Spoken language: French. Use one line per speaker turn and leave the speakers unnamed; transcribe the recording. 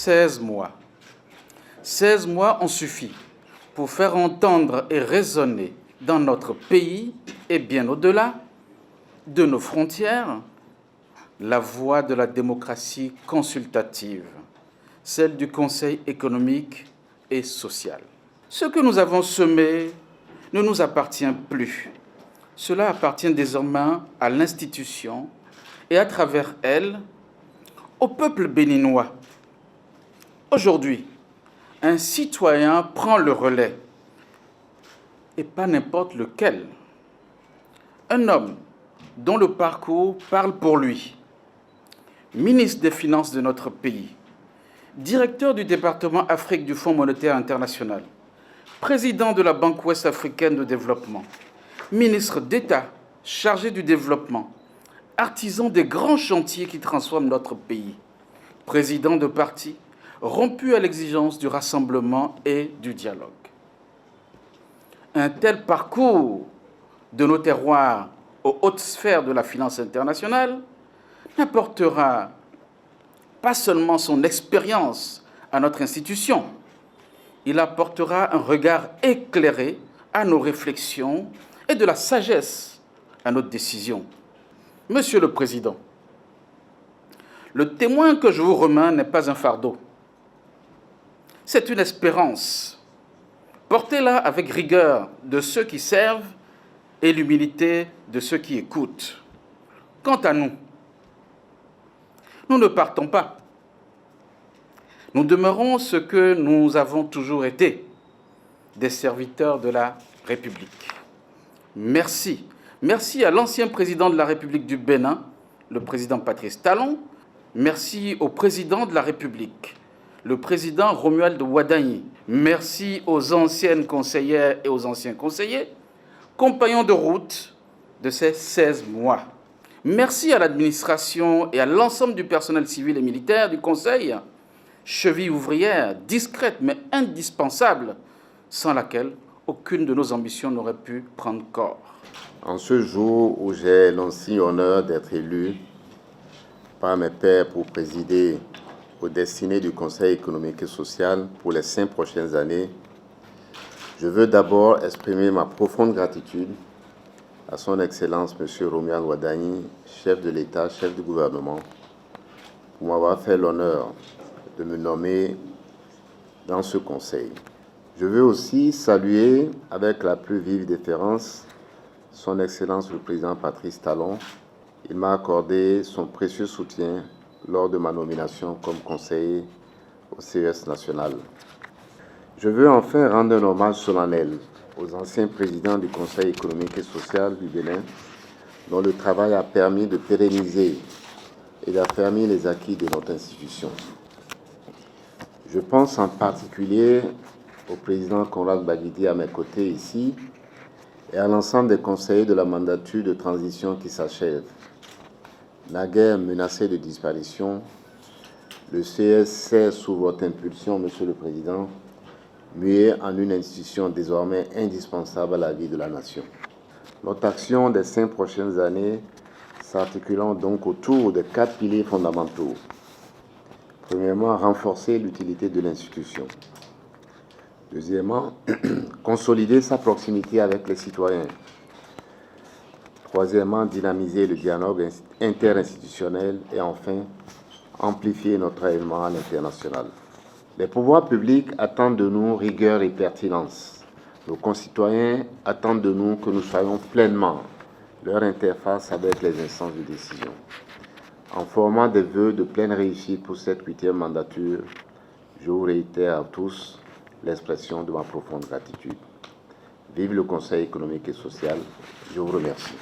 16 mois. 16 mois ont suffi pour faire entendre et résonner dans notre pays et bien au-delà de nos frontières la voix de la démocratie consultative, celle du Conseil économique et social. Ce que nous avons semé ne nous appartient plus. Cela appartient désormais à l'institution et à travers elle, au peuple béninois. Aujourd'hui, un citoyen prend le relais, et pas n'importe lequel. Un homme dont le parcours parle pour lui, ministre des Finances de notre pays, directeur du département Afrique du Fonds monétaire international, président de la Banque ouest africaine de développement, ministre d'État chargé du développement, artisan des grands chantiers qui transforment notre pays, président de parti, rompu à l'exigence du rassemblement et du dialogue. Un tel parcours de nos terroirs aux hautes sphères de la finance internationale n'apportera pas seulement son expérience à notre institution, il apportera un regard éclairé à nos réflexions et de la sagesse à notre décision. Monsieur le Président, le témoin que je vous remets n'est pas un fardeau. C'est une espérance. Portez-la avec rigueur de ceux qui servent et l'humilité de ceux qui écoutent. Quant à nous, nous ne partons pas. Nous demeurons ce que nous avons toujours été, des serviteurs de la République. Merci. Merci à l'ancien président de la République du Bénin, le président Patrice Talon. Merci au président de la République, le président Romuald Wadagni. Merci aux anciennes conseillères et aux anciens conseillers, compagnons de route de ces 16 mois. Merci à l'administration et à l'ensemble du personnel civil et militaire du Conseil, cheville ouvrière, discrète mais indispensable, sans laquelle aucune de nos ambitions n'aurait pu prendre corps.
En ce jour où j'ai l'immense honneur d'être élu par mes pairs pour présider aux destinées du Conseil économique et social pour les 5 prochaines années, je veux d'abord exprimer ma profonde gratitude à son Excellence M. Romuald Wadagni, chef de l'État, chef du gouvernement, pour m'avoir fait l'honneur de me nommer dans ce Conseil. Je veux aussi saluer avec la plus vive déférence son Excellence le Président Patrice Talon. Il m'a accordé son précieux soutien lors de ma nomination comme conseiller au CES national. Je veux enfin rendre un hommage solennel aux anciens présidents du Conseil économique et social du Bénin, dont le travail a permis de pérenniser et d'affermir les acquis de notre institution. Je pense en particulier au président Conrad Baguidi à mes côtés ici et à l'ensemble des conseillers de la mandature de transition qui s'achève. Naguère menacé de disparition, le CES s'est, sous votre impulsion, Monsieur le Président, mué en une institution désormais indispensable à la vie de la nation. Notre action des 5 prochaines années s'articulant donc autour de 4 piliers fondamentaux. Premièrement, renforcer l'utilité de l'institution. Deuxièmement, consolider sa proximité avec les citoyens. Troisièmement, dynamiser le dialogue interinstitutionnel et enfin, amplifier notre rayonnement à l'international. Les pouvoirs publics attendent de nous rigueur et pertinence. Nos concitoyens attendent de nous que nous soyons pleinement leur interface avec les instances de décision. En formant des vœux de pleine réussite pour cette 8e mandature, je vous réitère à tous l'expression de ma profonde gratitude. Vive le Conseil économique et social. Je vous remercie.